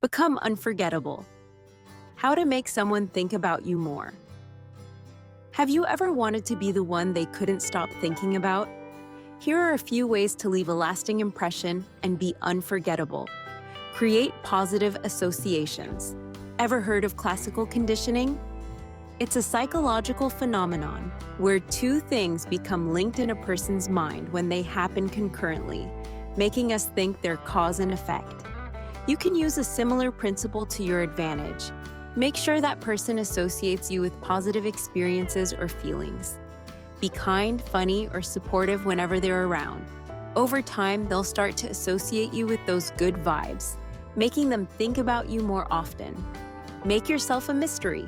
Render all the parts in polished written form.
Become unforgettable. How to make someone think about you more. Have you ever wanted to be the one they couldn't stop thinking about? Here are a few ways to leave a lasting impression and be unforgettable. Create positive associations. Ever heard of classical conditioning? It's a psychological phenomenon where two things become linked in a person's mind when they happen concurrently, making us think they're cause and effect. You can use a similar principle to your advantage. Make sure that person associates you with positive experiences or feelings. Be kind, funny, or supportive whenever they're around. Over time, they'll start to associate you with those good vibes, making them think about you more often. Make yourself a mystery.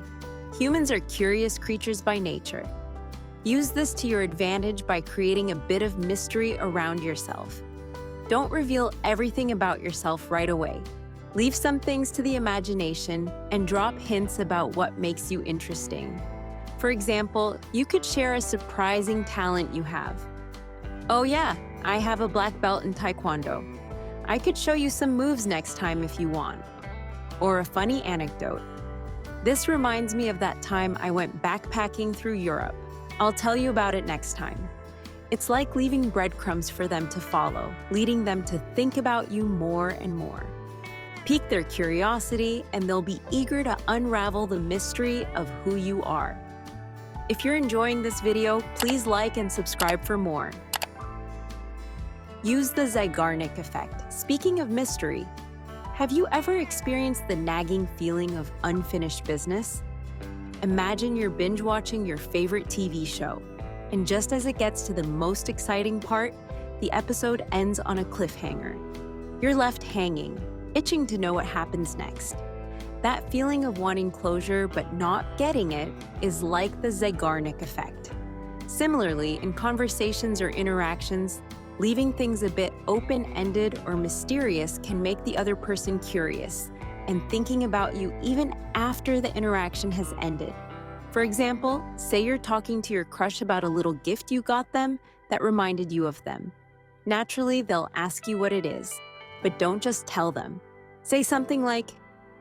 Humans are curious creatures by nature. Use this to your advantage by creating a bit of mystery around yourself. Don't reveal everything about yourself right away. Leave some things to the imagination and drop hints about what makes you interesting. For example, you could share a surprising talent you have. Oh yeah, I have a black belt in Taekwondo. I could show you some moves next time if you want. Or a funny anecdote. This reminds me of that time I went backpacking through Europe. I'll tell you about it next time. It's like leaving breadcrumbs for them to follow, leading them to think about you more and more. Pique their curiosity, and they'll be eager to unravel the mystery of who you are. If you're enjoying this video, please like and subscribe for more. Use the Zeigarnik Effect. Speaking of mystery, have you ever experienced the nagging feeling of unfinished business? Imagine you're binge-watching your favorite TV show, and just as it gets to the most exciting part, the episode ends on a cliffhanger. You're left hanging, itching to know what happens next. That feeling of wanting closure but not getting it is like the Zeigarnik Effect. Similarly, in conversations or interactions, leaving things a bit open-ended or mysterious can make the other person curious and thinking about you even after the interaction has ended. For example, say you're talking to your crush about a little gift you got them that reminded you of them. Naturally, they'll ask you what it is, but don't just tell them. Say something like,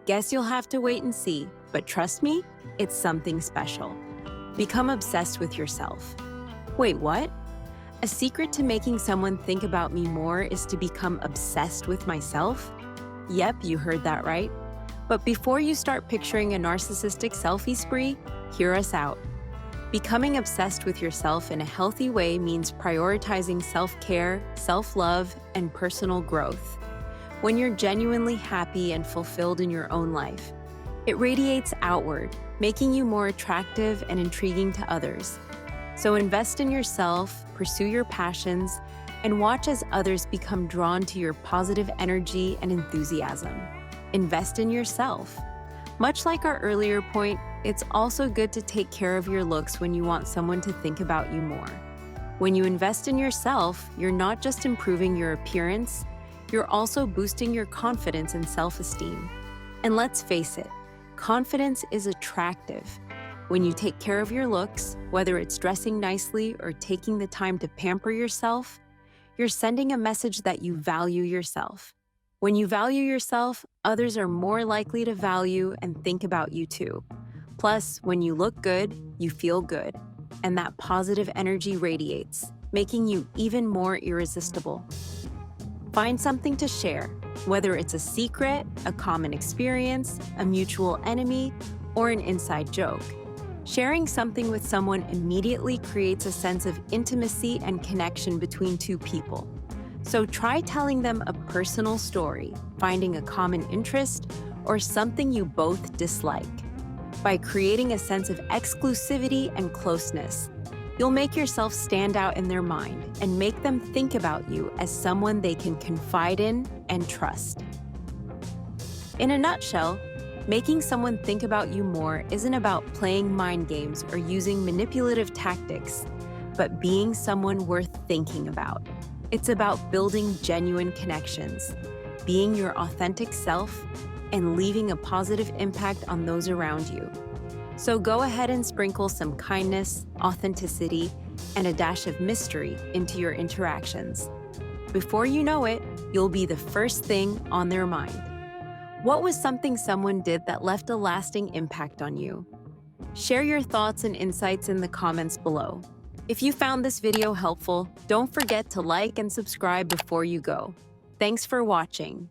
"Guess you'll have to wait and see, but trust me, it's something special." Become obsessed with yourself. Wait, what? A secret to making someone think about me more is to become obsessed with myself? Yep, you heard that right. But before you start picturing a narcissistic selfie spree, hear us out. Becoming obsessed with yourself in a healthy way means prioritizing self-care, self-love, and personal growth. When you're genuinely happy and fulfilled in your own life, it radiates outward, making you more attractive and intriguing to others. So invest in yourself, pursue your passions, and watch as others become drawn to your positive energy and enthusiasm. Invest in yourself. Much like our earlier point, it's also good to take care of your looks when you want someone to think about you more. When you invest in yourself, you're not just improving your appearance, you're also boosting your confidence and self-esteem. And let's face it, confidence is attractive. When you take care of your looks, whether it's dressing nicely or taking the time to pamper yourself, you're sending a message that you value yourself. When you value yourself, others are more likely to value and think about you too. Plus, when you look good, you feel good, and that positive energy radiates, making you even more irresistible. Find something to share, whether it's a secret, a common experience, a mutual enemy, or an inside joke. Sharing something with someone immediately creates a sense of intimacy and connection between two people. So try telling them a personal story, finding a common interest, or something you both dislike. By creating a sense of exclusivity and closeness, you'll make yourself stand out in their mind and make them think about you as someone they can confide in and trust. In a nutshell, making someone think about you more isn't about playing mind games or using manipulative tactics, but being someone worth thinking about. It's about building genuine connections, being your authentic self, and leaving a positive impact on those around you. So go ahead and sprinkle some kindness, authenticity, and a dash of mystery into your interactions. Before you know it, you'll be the first thing on their mind. What was something someone did that left a lasting impact on you? Share your thoughts and insights in the comments below. If you found this video helpful, don't forget to like and subscribe before you go. Thanks for watching.